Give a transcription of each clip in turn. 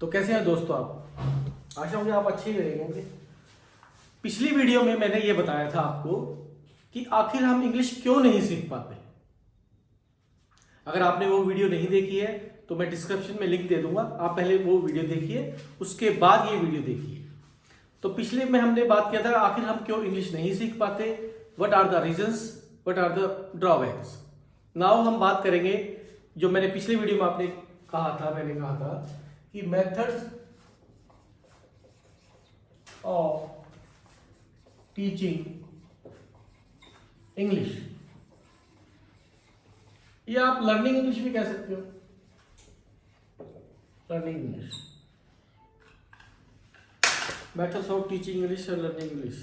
तो कैसे हैं दोस्तों आप? आशा मुझे आप अच्छे ही रहेंगे। पिछली वीडियो में मैंने ये बताया था आपको कि आखिर हम इंग्लिश क्यों नहीं सीख पाते। अगर आपने वो वीडियो नहीं देखी है तो मैं डिस्क्रिप्शन में लिंक दे दूंगा, आप पहले वो वीडियो देखिए, उसके बाद ये वीडियो देखिए। तो पिछले में हमने बात किया था आखिर हम क्यों इंग्लिश नहीं सीख पाते, what are the reasons, what are the drawbacks. Now हम बात करेंगे जो मैंने पिछले वीडियो में मैंने कहा था कि मेथड्स ऑफ टीचिंग इंग्लिश, या आप लर्निंग इंग्लिश भी कह सकते हो। Learning English, methods of teaching English और learning English.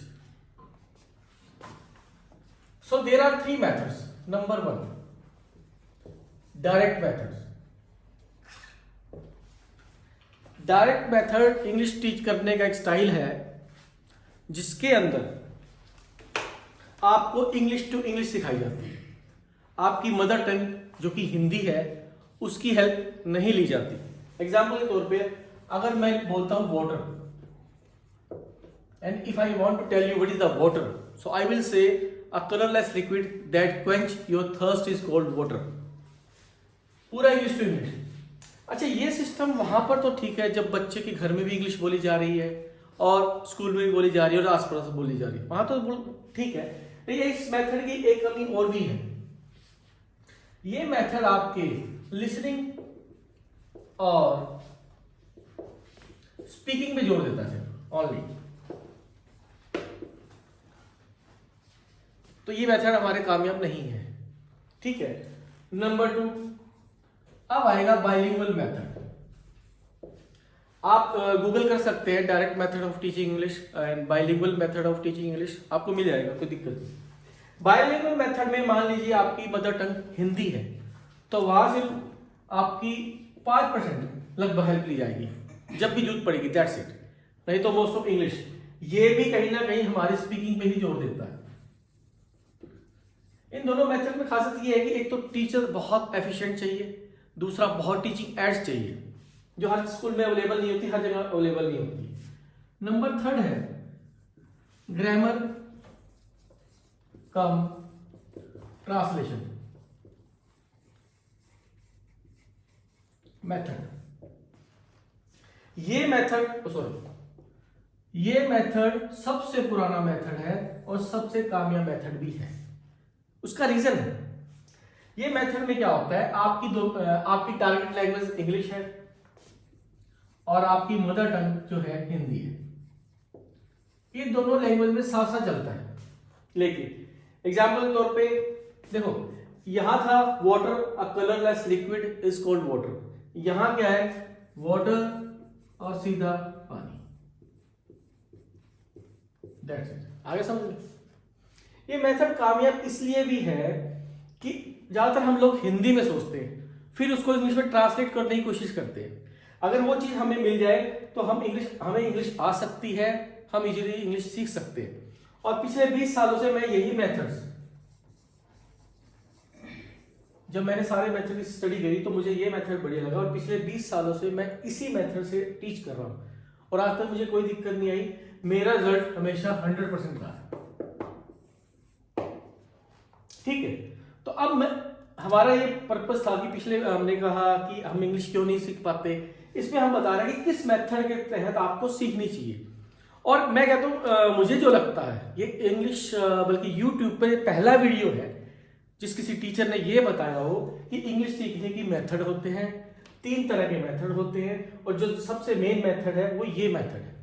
So there are 3 methods. Number 1, direct methods. Direct method English teach करने का एक स्टाइल है जिसके अंदर आपको इंग्लिश टू इंग्लिश सिखाई जाती है। आपकी मदर टंग जो कि हिंदी है उसकी हेल्प नहीं ली जाती। एग्जाम्पल के तौर पे अगर मैं बोलता हूं water, and if I want to tell you what is the water, so I will say a colourless liquid that quench your thirst is called water. पूरा इंग्लिश टू इंग्लिश। अच्छा, ये सिस्टम वहां पर तो ठीक है जब बच्चे के घर में भी इंग्लिश बोली जा रही है और स्कूल में भी बोली जा रही है और आस पड़ोस बोली जा रही है, वहां तो ठीक है। लेकिन इस मेथड की एक कमी और भी है। ये मेथड आपके लिसनिंग और स्पीकिंग पे जोर देता है ओनली। तो ये मेथड हमारे कामयाब नहीं है, ठीक है। नंबर 2, अब आएगा बाइलिंगुअल मेथड। आप गूगल कर सकते हैं direct method of teaching English and bilingual method of teaching English, आपको मिल जाएगा, कोई दिक्कत नहीं। बाइलिंगुअल मेथड में मान लीजिए आपकी मदर टंग हिंदी है तो वहां से आपकी 5% लगभग हेल्प ली जाएगी जब भी जरूरत पड़ेगी, दैट्स इट। नहीं तो मोस्ट ऑफ इंग्लिश ये भी कहीं ना कहीं हमारी स्पीकिंग पे ही जोर देता है। इन दोनों मेथड में खासियत ये है कि एक तो टीचर बहुत एफिशिएंट चाहिए, दूसरा बहुत टीचिंग एड्स चाहिए जो हर स्कूल में अवेलेबल नहीं होती, हर जगह अवेलेबल नहीं होती। नंबर 3 है ग्रामर कम ट्रांसलेशन मेथड। ये मेथड सबसे पुराना मेथड है और सबसे कामयाब मेथड भी है। उसका रीजन है, ये मेथड में क्या होता है, आपकी टारगेट लैंग्वेज इंग्लिश है और आपकी मदर टंग जो है हिंदी है। ये दोनों लैंग्वेज में साथ साथ चलता है। लेकिन एग्जाम्पल के तौर पे देखो, यहां था water a colourless liquid is called water, यहां क्या है वाटर और सीधा पानी, दैट्स इट। आगे समझ में? ये मेथड कामयाब इसलिए भी है कि ज्यादातर हम लोग हिंदी में सोचते हैं फिर उसको इंग्लिश में ट्रांसलेट करने की कोशिश करते हैं। अगर वो चीज हमें मिल जाए तो हमें इंग्लिश आ सकती है, हम इजीली इंग्लिश सीख सकते हैं। और पिछले 20 सालों से मैं यही मेथड्स, जब मैंने सारे मेथड की स्टडी करी तो मुझे ये मेथड बढ़िया लगा और पिछले 20 सालों से मैं इसी मेथड से टीच कर रहा हूं और आज तक मुझे कोई दिक्कत नहीं आई। मेरा रिजल्ट हमेशा 100% रहा है, ठीक है। तो अब हमारा ये पर्पस था कि पिछले हमने कहा कि हम इंग्लिश क्यों नहीं सीख पाते, इसमें हम बता रहे हैं कि किस मेथड के तहत आपको सीखनी चाहिए। और मैं कहता हूं मुझे जो लगता है ये इंग्लिश बल्कि YouTube पे पहला वीडियो है जिस किसी टीचर ने ये बताया हो कि इंग्लिश सीखने की मेथड होते हैं, 3 तरह के मेथड होते हैं और जो सबसे मेन मेथड है वो ये मेथड है।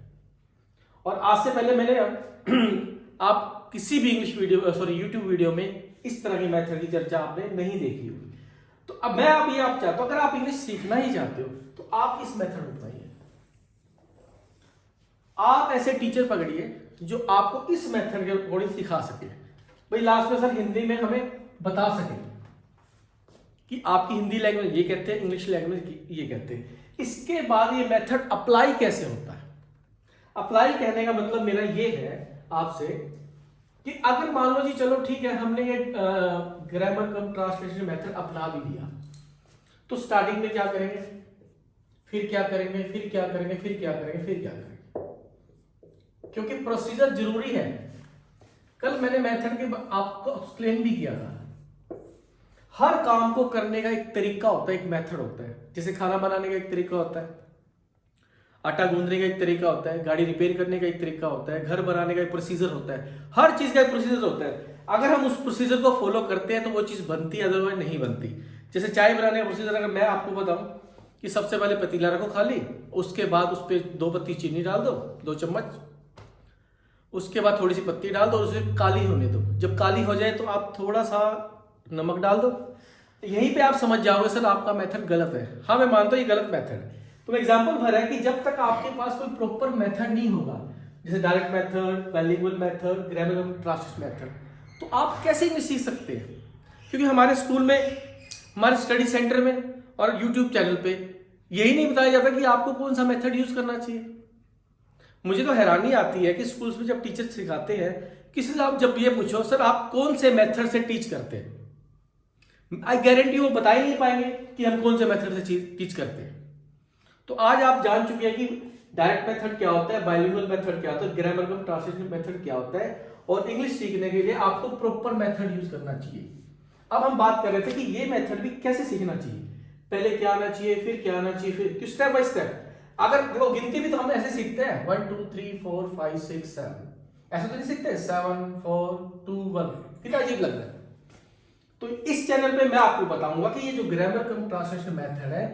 और आज से पहले मैंने आप किसी भी YouTube वीडियो में इस तरह की मेथड की चर्चा आपने नहीं देखी होगी। तो अब मैं आप चाहता हूं, अगर आप इंग्लिश सीखना ही चाहते हो तो आप इस मेथड में बताइए। आप ऐसे टीचर पकड़िए जो आपको इस मेथड के अकॉर्डिंग सिखा सके। भाई लास्ट में सर हिंदी में हमें बता सके कि आपकी हिंदी लैंग्वेज ये कहते हैं, इंग्लिश लैंग्वेज ये कहते हैं। इसके बाद ये मेथड अप्लाई कैसे होता है। अप्लाई कहने का मतलब मेरा ये है आपसे कि अगर मान लो जी चलो ठीक है हमने ये ग्रामर कम ट्रांसलेशन मेथड अपना भी लिया, तो स्टार्टिंग में क्या करेंगे, फिर क्या करेंगे, फिर क्या करेंगे, फिर क्या करेंगे, फिर क्या करेंगे, क्योंकि प्रोसीजर जरूरी है। कल मैंने मेथड के आपको एक्सप्लेन भी किया था। हर काम को करने का एक तरीका होता है, एक मेथड होता है। जैसे खाना बनाने का एक तरीका होता है, आटा गूंदने का एक तरीका होता है, गाड़ी रिपेयर करने का एक तरीका होता है, घर बनाने का एक प्रोसीजर होता है। हर चीज का एक प्रोसीजर होता है। अगर हम उस प्रोसीजर को फॉलो करते हैं तो वो चीज बनती है, अदरवाइज नहीं बनती। जैसे चाय बनाने का प्रोसीजर अगर मैं आपको बताऊं कि सबसे पहले पतीला रखो खाली, उसके बाद उस पर 2 पत्ती चीनी डाल दो, 2 चम्मच, उसके बाद थोड़ी सी पत्ती डाल दो, उसे काली होने दो। जब काली हो जाए तो आप थोड़ा सा नमक डाल दो। यहीं पे आप समझ जाओगे सर आपका मेथड गलत है। हाँ मैं मानता हूँ ये गलत मेथड है। तो एग्जांपल भर है कि जब तक आपके पास कोई प्रॉपर मेथड नहीं होगा, जैसे direct method, bilingual method, grammar translation method, तो आप कैसे इंग्लिश सीख सकते हैं? क्योंकि हमारे स्कूल में, हमारे स्टडी सेंटर में और यूट्यूब चैनल पे यही नहीं बताया जाता कि आपको कौन सा मेथड यूज करना चाहिए। मुझे तो हैरानी आती है कि स्कूल्स में जब टीचर सिखाते हैं, किसी से आप जब ये पूछो सर आप कौन से मेथड से टीच करते हैं, आई गारंटी वो बता ही नहीं पाएंगे कि हम कौन से मेथड से टीच करते हैं। तो आज आप जान चुके हैं कि डायरेक्ट मेथड क्या होता है, बाइलिंगुअल मेथड क्या होता है, ग्रामर कम ट्रांसलेशन मेथड क्या होता है, और इंग्लिश सीखने के लिए आपको प्रॉपर मेथड यूज करना चाहिए। अब हम बात कर रहे थे कि ये मेथड भी कैसे सीखना चाहिए, पहले क्या आना चाहिए, फिर क्या आना चाहिए, फिर स्टेप बाय स्टेप। अगर देखो गिनती भी तो हम ऐसे सीखते हैं 1 2 3 4 5 6 7, ऐसे तो नहीं सीखते 7 4 2 1, कितना अजीब लगता है। तो इस चैनल पे मैं आपको बताऊंगा कि ये जो ग्रामर कम ट्रांसलेशन मेथड है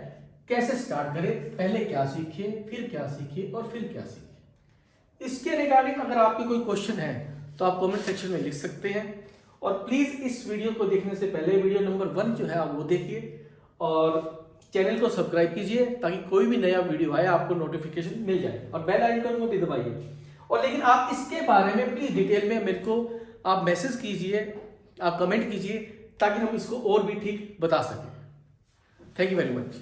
कैसे स्टार्ट करें, पहले क्या सीखिए, फिर क्या सीखिए और फिर क्या सीखिए। इसके रिगार्डिंग अगर आपके कोई क्वेश्चन है तो आप कमेंट सेक्शन में लिख सकते हैं। और प्लीज इस वीडियो को देखने से पहले वीडियो नंबर 1 जो है आप वो देखिए और चैनल को सब्सक्राइब कीजिए ताकि कोई भी नया वीडियो आए आपको नोटिफिकेशन मिल जाए, और बेल आइकन को भी दबाइए। और लेकिन आप इसके बारे में प्लीज डिटेल में मेरे को आप मैसेज कीजिए, आप कमेंट कीजिए ताकि हम इसको और भी ठीक बता सकें। Thank you very much.